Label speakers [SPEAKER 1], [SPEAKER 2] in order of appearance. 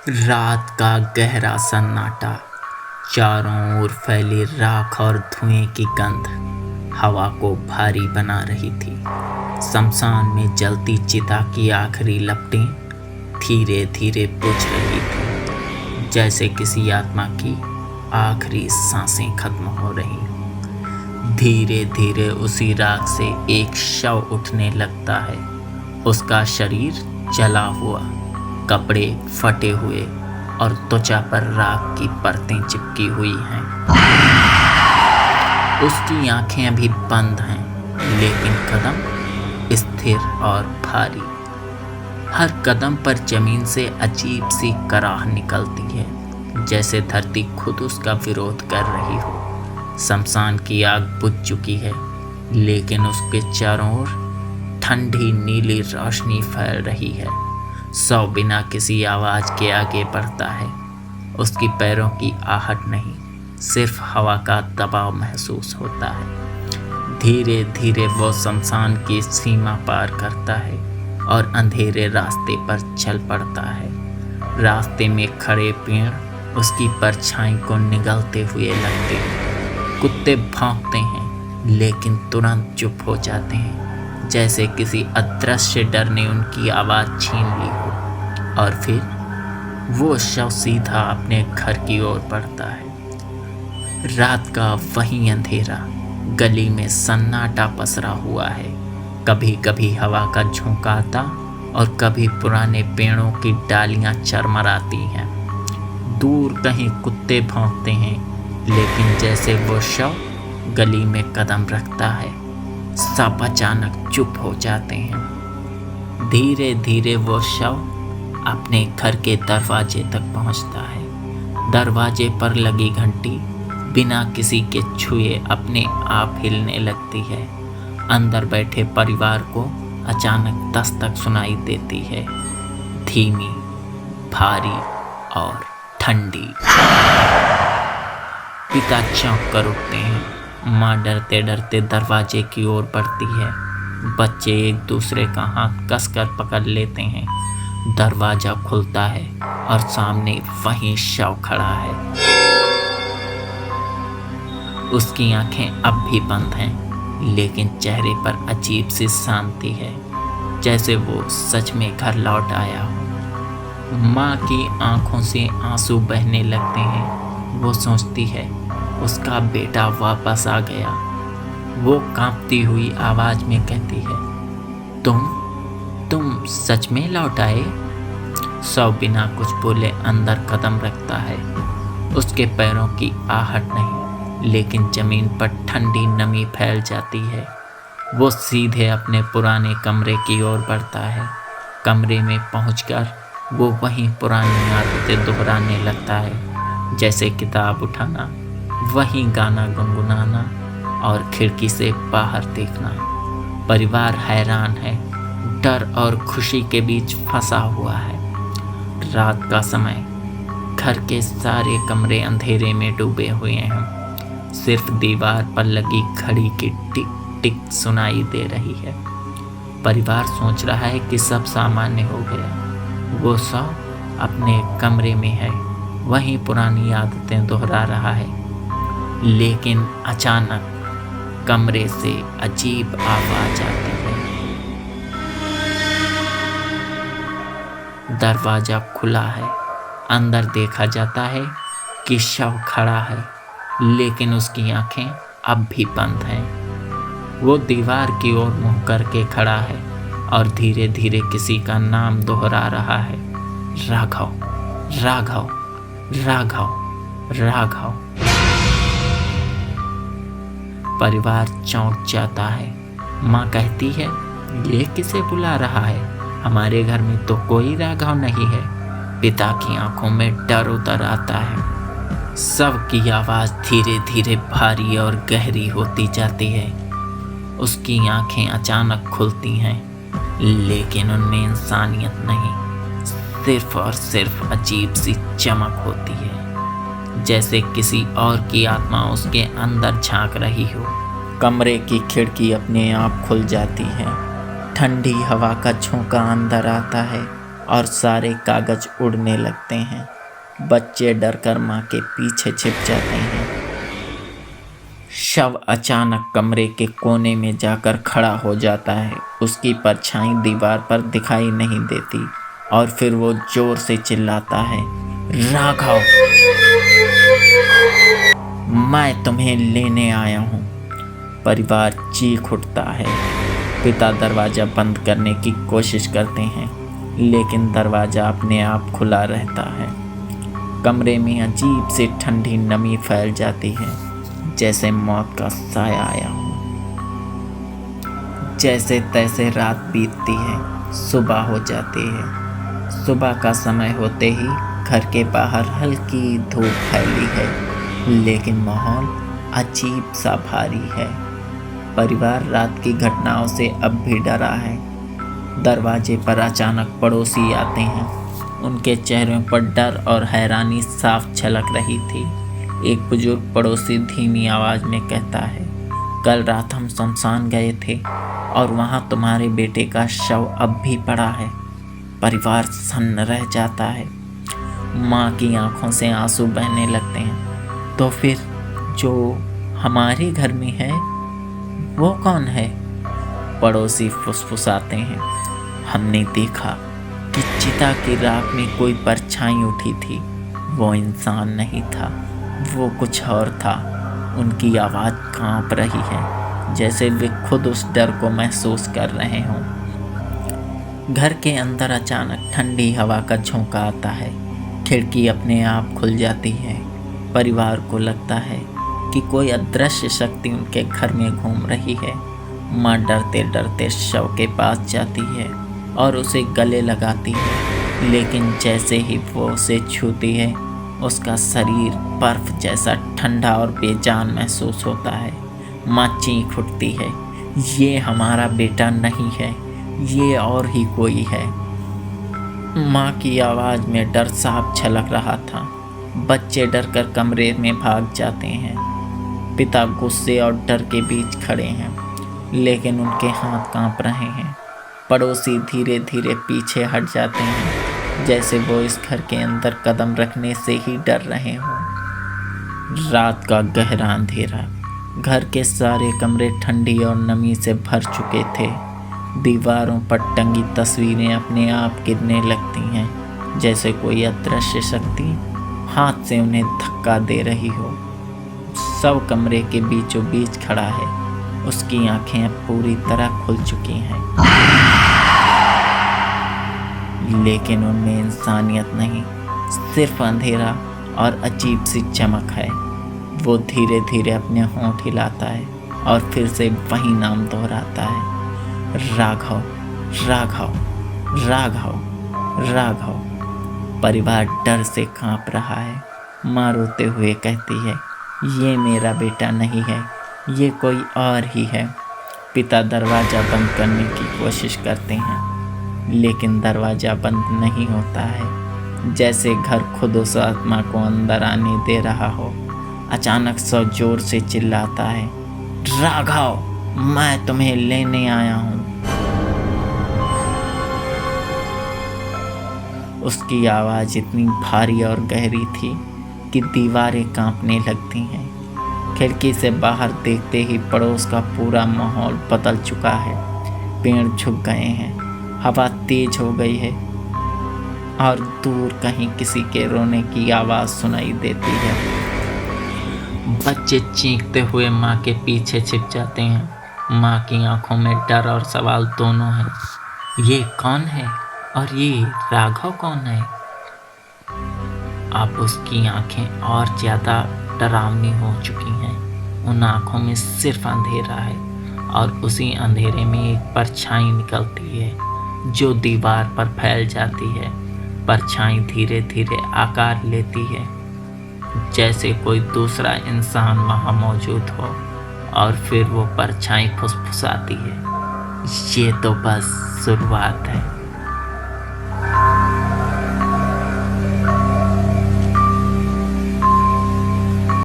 [SPEAKER 1] रात का गहरा सन्नाटा, चारों ओर फैली राख और धुएं की गंध हवा को भारी बना रही थी। शमशान में जलती चिता की आखिरी लपटें धीरे धीरे बुझ रही थी, जैसे किसी आत्मा की आखिरी सांसें खत्म हो रही। धीरे धीरे उसी राख से एक शव उठने लगता है। उसका शरीर जला हुआ, कपड़े फटे हुए और त्वचा पर राख की परतें चिपकी हुई हैं। उसकी आंखें अभी बंद हैं, लेकिन कदम स्थिर और भारी। हर कदम पर जमीन से अजीब सी कराह निकलती है, जैसे धरती खुद उसका विरोध कर रही हो। शमशान की आग बुझ चुकी है, लेकिन उसके चारों ओर ठंडी नीली रोशनी फैल रही है। शव बिना किसी आवाज के आगे बढ़ता है। उसकी पैरों की आहट नहीं, सिर्फ हवा का दबाव महसूस होता है। धीरे धीरे वो शमशान की सीमा पार करता है और अंधेरे रास्ते पर चल पड़ता है। रास्ते में खड़े पेड़ उसकी परछाई को निगलते हुए लगते हैं। कुत्ते भौंकते हैं, लेकिन तुरंत चुप हो जाते हैं, जैसे किसी अदृश्य डर ने उनकी आवाज़ छीन ली हो। और फिर वो शव सीधा अपने घर की ओर बढ़ता है। रात का वही अंधेरा, गली में सन्नाटा पसरा हुआ है। कभी कभी हवा का झोंका आता और कभी पुराने पेड़ों की डालियां चरमराती हैं। दूर कहीं कुत्ते भौंकते हैं, लेकिन जैसे वो शव गली में कदम रखता है, सब अचानक चुप हो जाते हैं। धीरे धीरे वो शव अपने घर के दरवाजे तक पहुंचता है। दरवाजे पर लगी घंटी बिना किसी के छुए अपने आप हिलने लगती है। अंदर बैठे परिवार को अचानक दस्तक सुनाई देती है, धीमी, भारी और ठंडी। पिता चौंक कर उठते हैं। माँ डरते डरते दरवाजे की ओर बढ़ती है। बच्चे एक दूसरे का हाथ कसकर पकड़ लेते हैं। दरवाजा खुलता है और सामने वही शव खड़ा है। उसकी आंखें अब भी बंद हैं, लेकिन चेहरे पर अजीब सी शांति है, जैसे वो सच में घर लौट आया हो। माँ की आंखों से आंसू बहने लगते हैं। वो सोचती है उसका बेटा वापस आ गया। वो कांपती हुई आवाज में कहती है, तुम सच में लौट आए? शव बिना कुछ बोले अंदर कदम रखता है। उसके पैरों की आहट नहीं, लेकिन जमीन पर ठंडी नमी फैल जाती है। वो सीधे अपने पुराने कमरे की ओर बढ़ता है। कमरे में पहुंचकर वो वहीं पुरानी आदतें दोहराने लगता है, जैसे किताब उठाना, वहीं गाना गुनगुनाना और खिड़की से बाहर देखना। परिवार हैरान है, डर और खुशी के बीच फंसा हुआ है। रात का समय, घर के सारे कमरे अंधेरे में डूबे हुए हैं। सिर्फ दीवार पर लगी घड़ी की टिक टिक सुनाई दे रही है। परिवार सोच रहा है कि सब सामान्य हो गया। वो सब अपने कमरे में है, वहीं पुरानी आदतें दोहरा रहा है। लेकिन अचानक कमरे से अजीब आवाज आती है। दरवाजा खुला है। अंदर देखा जाता है कि शव खड़ा है, लेकिन उसकी आंखें अब भी बंद हैं। वो दीवार की ओर मुंह करके खड़ा है और धीरे धीरे किसी का नाम दोहरा रहा है, राघव, राघव, राघव, राघव। परिवार चौंक जाता है। माँ कहती है, ये किसे बुला रहा है? हमारे घर में तो कोई राघव नहीं है। पिता की आंखों में डर उतर आता है। सबकी आवाज धीरे धीरे भारी और गहरी होती जाती है। उसकी आंखें अचानक खुलती हैं, लेकिन उनमें इंसानियत नहीं, सिर्फ और सिर्फ अजीब सी चमक होती है, जैसे किसी और की आत्मा उसके अंदर झांक रही हो। कमरे की खिड़की अपने आप खुल जाती है। ठंडी हवा का झोंका अंदर आता है और सारे कागज उड़ने लगते हैं। बच्चे डरकर माँ के पीछे छिप जाते हैं। शव अचानक कमरे के कोने में जाकर खड़ा हो जाता है। उसकी परछाई दीवार पर दिखाई नहीं देती और फिर वो जोर से चिल्लाता है, राघव, मैं तुम्हें लेने आया हूँ। परिवार चीख उठता है। पिता दरवाज़ा बंद करने की कोशिश करते हैं, लेकिन दरवाज़ा अपने आप खुला रहता है। कमरे में अजीब सी ठंडी नमी फैल जाती है, जैसे मौत का साया आया हो। जैसे तैसे रात बीतती है, सुबह हो जाती है। सुबह का समय होते ही घर के बाहर हल्की धूप फैली है, लेकिन माहौल अजीब सा भारी है। परिवार रात की घटनाओं से अब भी डरा है। दरवाजे पर अचानक पड़ोसी आते हैं। उनके चेहरों पर डर और हैरानी साफ झलक रही थी। एक बुजुर्ग पड़ोसी धीमी आवाज़ में कहता है, कल रात हम शमशान गए थे और वहाँ तुम्हारे बेटे का शव अब भी पड़ा है। परिवार सन्न रह जाता है। माँ की आंखों से आंसू बहने लगते हैं। तो फिर जो हमारे घर में है वो कौन है? पड़ोसी फुसफुसाते हैं। हमने देखा कि चिता की राख में कोई परछाई उठी थी। वो इंसान नहीं था, वो कुछ और था। उनकी आवाज़ कांप रही है, जैसे वे खुद उस डर को महसूस कर रहे हों। घर के अंदर अचानक ठंडी हवा का झोंका आता है। खिड़की अपने आप खुल जाती है। परिवार को लगता है कि कोई अदृश्य शक्ति उनके घर में घूम रही है। माँ डरते डरते शव के पास जाती है और उसे गले लगाती है, लेकिन जैसे ही वो उसे छूती है, उसका शरीर बर्फ जैसा ठंडा और बेजान महसूस होता है। माँ चीख उठती है, ये हमारा बेटा नहीं है, ये और ही कोई है। माँ की आवाज़ में डर साफ झलक रहा था। बच्चे डरकर कमरे में भाग जाते हैं। पिता गुस्से और डर के बीच खड़े हैं, लेकिन उनके हाथ कांप रहे हैं। पड़ोसी धीरे धीरे पीछे हट जाते हैं, जैसे वो इस घर के अंदर कदम रखने से ही डर रहे हों। रात का गहरा अंधेरा। घर के सारे कमरे ठंडी और नमी से भर चुके थे। दीवारों पर टंगी तस्वीरें अपने आप गिरने लगती हैं, जैसे कोई अदृश्य शक्ति हाथ से उन्हें धक्का दे रही हो। सब कमरे के बीचों बीच खड़ा है। उसकी आंखें अब पूरी तरह खुल चुकी हैं, लेकिन उनमें इंसानियत नहीं, सिर्फ अंधेरा और अजीब सी चमक है। वो धीरे धीरे अपने होंठ हिलाता है और फिर से वही नाम दोहराता है, राघव, राघव, राघव, राघव। परिवार डर से कांप रहा है। माँ रोते हुए कहती है, ये मेरा बेटा नहीं है, ये कोई और ही है। पिता दरवाज़ा बंद करने की कोशिश करते हैं, लेकिन दरवाज़ा बंद नहीं होता है, जैसे घर खुद उस आत्मा को अंदर आने दे रहा हो। अचानक सौ जोर से चिल्लाता है, राघव, मैं तुम्हें लेने आया हूँ। उसकी आवाज़ इतनी भारी और गहरी थी कि दीवारें कांपने लगती हैं। खिड़की से बाहर देखते ही पड़ोस का पूरा माहौल बदल चुका है। पेड़ झुक गए हैं, हवा तेज हो गई है और दूर कहीं किसी के रोने की आवाज़ सुनाई देती है। बच्चे चीखते हुए माँ के पीछे छिप जाते हैं। माँ की आंखों में डर और सवाल दोनों हैं। ये कौन है और ये राघव कौन है? अब उसकी आंखें और ज़्यादा डरावनी हो चुकी हैं। उन आंखों में सिर्फ अंधेरा है और उसी अंधेरे में एक परछाई निकलती है जो दीवार पर फैल जाती है। परछाई धीरे धीरे आकार लेती है, जैसे कोई दूसरा इंसान वहाँ मौजूद हो, और फिर वो परछाई फुसफुसाती है, ये तो बस शुरुआत है।